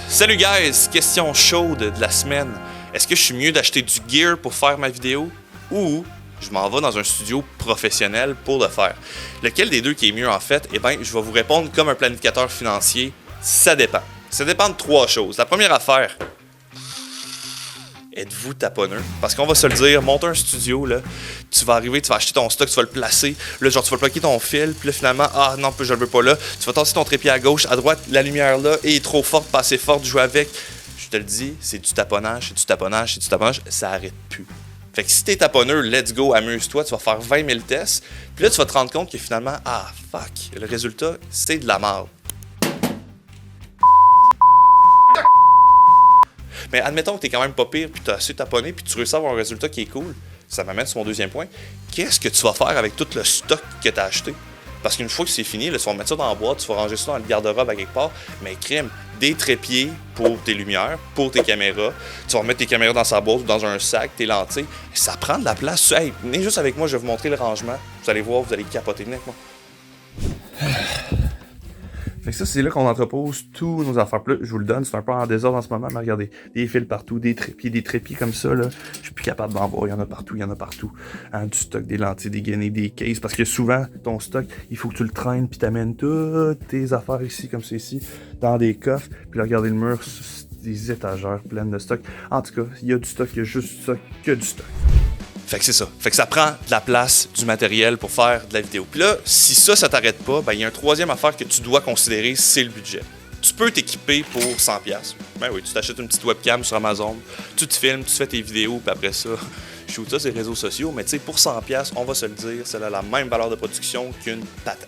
Salut guys, question chaude de la semaine. Est-ce que je suis mieux d'acheter du gear pour faire ma vidéo ou je m'en vais dans un studio professionnel pour le faire? Lequel des deux qui est mieux en fait? Eh bien, je vais vous répondre comme un planificateur financier. Ça dépend. Ça dépend de trois choses. La première affaire, êtes-vous taponneux? Parce qu'on va se le dire, monter un studio, là, tu vas arriver, tu vas acheter ton stock, tu vas le placer, là, genre tu vas bloquer ton fil, puis là finalement, ah non, je le veux pas là, tu vas tasser ton trépied à gauche, à droite, la lumière là est trop forte, pas assez forte, jouer avec. Je te le dis, c'est du taponnage, c'est du taponnage, c'est du taponnage, ça arrête plus. Fait que si t'es taponneux, let's go, amuse-toi, tu vas faire 20 000 tests, puis là tu vas te rendre compte que finalement, ah fuck, le résultat, c'est de la merde. Mais admettons que t'es quand même pas pire, puis t'as assez taponné, puis tu réussis à avoir un résultat qui est cool. Ça m'amène sur mon deuxième point. Qu'est-ce que tu vas faire avec tout le stock que t'as acheté? Parce qu'une fois que c'est fini, là, tu vas mettre ça dans la boîte, tu vas ranger ça dans le garde-robe à quelque part, mais crème, des trépieds pour tes lumières, pour tes caméras. Tu vas remettre tes caméras dans sa boîte ou dans un sac, tes lentilles. Ça prend de la place. Hey, venez juste avec moi, je vais vous montrer le rangement. Vous allez voir, vous allez capoter. Venez avec moi. Fait que ça, c'est là qu'on entrepose tous nos affaires. Puis là, je vous le donne, c'est un peu en désordre en ce moment, mais regardez, des fils partout, des trépieds comme ça, là. Je suis plus capable d'en voir, il y en a partout. Hein, du stock, des lentilles, des gainés, des cases, parce que souvent, ton stock, il faut que tu le traînes, puis t'amènes toutes tes affaires ici, comme c'est ici, dans des coffres. Puis là, regardez le mur, des étagères pleines de stock. En tout cas, il y a du stock, il y a juste du stock, que du stock. Fait que c'est ça. Fait que ça prend de la place, du matériel pour faire de la vidéo. Puis là, si ça t'arrête pas, ben il y a une troisième affaire que tu dois considérer, c'est le budget. Tu peux t'équiper pour 100$. Ben oui, tu t'achètes une petite webcam sur Amazon, tu te filmes, tu fais tes vidéos, puis après ça, shoot ça sur les réseaux sociaux. Mais tu sais, pour 100$, on va se le dire, ça a la même valeur de production qu'une patate.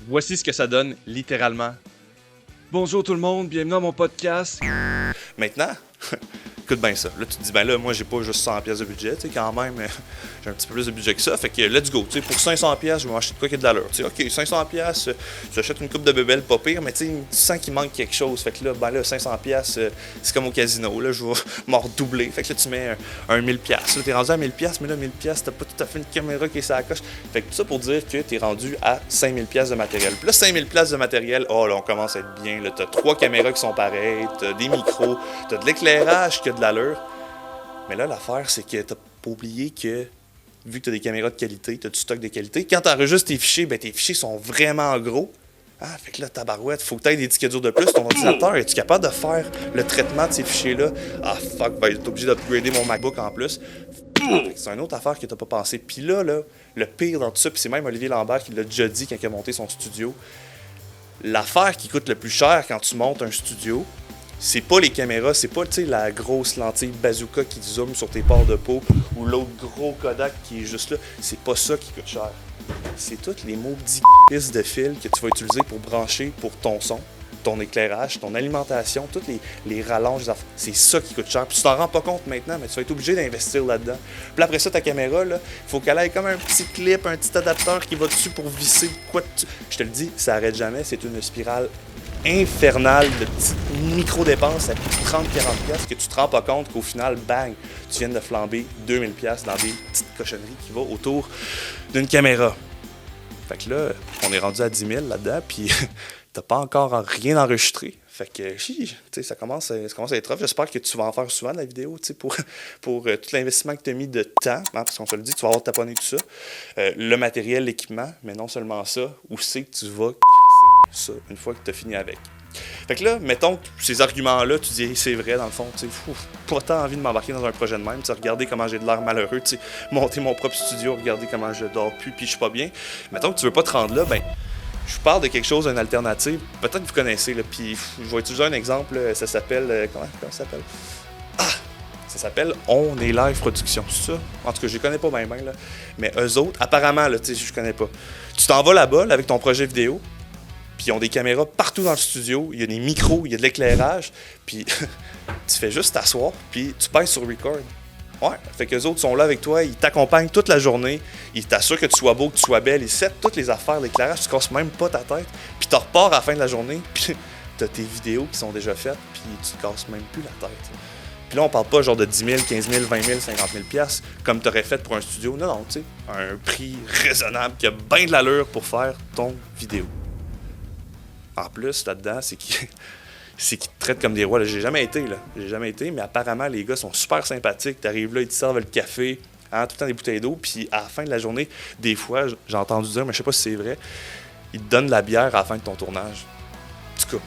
Voici ce que ça donne littéralement. Bonjour tout le monde, bienvenue à mon podcast. Maintenant, écoute bien ça. Là, tu te dis, ben là, moi, j'ai pas juste 100$ de budget, tu sais, quand même, j'ai un petit peu plus de budget que ça. Fait que, let's go, tu sais, pour 500$, je vais m'acheter de quoi qui a de l'allure. Tu sais, ok, 500$, j'achète une coupe de bébelles, pas pire, mais tu sais, tu sens qu'il manque quelque chose. Fait que là, ben là, 500$, c'est comme au casino, là, je vais m'en redoubler. Fait que là, tu mets un 1000$. Là, t'es rendu à 1000$, mais là, 1000$, t'as pas tout à fait une caméra qui est sur la coche. Fait que tout ça pour dire que t'es rendu à 5000$ de matériel. Puis là, 5000$ de matériel, oh là, on commence à être bien, là. T'as 3 caméras qui sont pareilles, t'as des micros, t'as de l'éclairage qui a de l'allure. Mais là, l'affaire, c'est que t'as pas oublié que, vu que t'as des caméras de qualité, t'as du stock de qualité, quand t'enregistres tes fichiers, ben tes fichiers sont vraiment gros. Ah, fait que là, tabarouette, faut que t'aies des disques durs de plus. Ton ordinateur, es-tu capable de faire le traitement de ces fichiers-là? Ah, fuck, ben, t'es obligé d'upgrader mon MacBook en plus. C'est une autre affaire que t'as pas pensé. Puis là, le pire dans tout ça, puis c'est même Olivier Lambert qui l'a déjà dit quand il a monté son studio, l'affaire qui coûte le plus cher quand tu montes un studio, c'est pas les caméras, c'est pas la grosse lentille bazooka qui zoome sur tes pores de peau ou l'autre gros Kodak qui est juste là. C'est pas ça qui coûte cher. C'est toutes les maudits pistes de fil que tu vas utiliser pour brancher pour ton son, ton éclairage, ton alimentation, toutes les rallonges. C'est ça qui coûte cher. Puis tu t'en rends pas compte maintenant, mais tu vas être obligé d'investir là-dedans. Puis après ça, ta caméra, il faut qu'elle ait comme un petit clip, un petit adapteur qui va dessus pour visser quoi. Je te le dis, ça arrête jamais. C'est une spirale infernale de petites micro-dépenses à 30-40$ que tu te rends pas compte qu'au final, bang, tu viens de flamber 2000$ dans des petites cochonneries qui vont autour d'une caméra. Fait que là, on est rendu à 10 000 là-dedans, puis t'as pas encore rien enregistré. Fait que, ça commence à être rough. J'espère que tu vas en faire souvent de la vidéo, pour tout l'investissement que tu as mis de temps, hein, parce qu'on te le dit, tu vas avoir taponné tout ça. Le matériel, l'équipement, mais non seulement ça, où c'est que tu vas ça une fois que tu as fini avec. Fait que là, mettons que ces arguments-là, tu dis hey, c'est vrai dans le fond, tu sais, pas tant envie de m'embarquer dans un projet de même, tu sais, regardez comment j'ai de l'air malheureux, tu sais, monter mon propre studio, regardez comment je dors plus, puis je suis pas bien. Mettons que tu veux pas te rendre là, ben je vous parle de quelque chose, d'une alternative, peut-être que vous connaissez, là, puis je vais utiliser un exemple, ça s'appelle, comment ça s'appelle? Ah! Ça s'appelle On est Live Production, c'est ça? En tout cas, je les connais pas bien, là, mais eux autres, apparemment, là, tu sais, je connais pas. Tu t'en vas là-bas, là, avec ton projet vidéo, puis ils ont des caméras partout dans le studio, il y a des micros, il y a de l'éclairage, puis tu fais juste t'asseoir, puis tu pèses sur record. Ouais, fait que les autres sont là avec toi, ils t'accompagnent toute la journée, ils t'assurent que tu sois beau, que tu sois belle, ils settent toutes les affaires, l'éclairage, tu casses même pas ta tête, puis tu repars à la fin de la journée, puis t'as tes vidéos qui sont déjà faites, puis tu te casses même plus la tête. Puis là, on parle pas genre de 10 000, 15 000, 20 000, 50 000$ comme t'aurais fait pour un studio. Non, tu sais, un prix raisonnable qui a bien de l'allure pour faire ton vidéo. En plus, là-dedans, c'est qu'il c'est qu'ils te traitent comme des rois. Là, j'ai jamais été, mais apparemment, les gars sont super sympathiques. T'arrives là, ils te servent le café, hein, tout le temps des bouteilles d'eau, puis à la fin de la journée, des fois, j'ai entendu dire, mais je sais pas si c'est vrai, ils te donnent de la bière à la fin de ton tournage. En tout cas,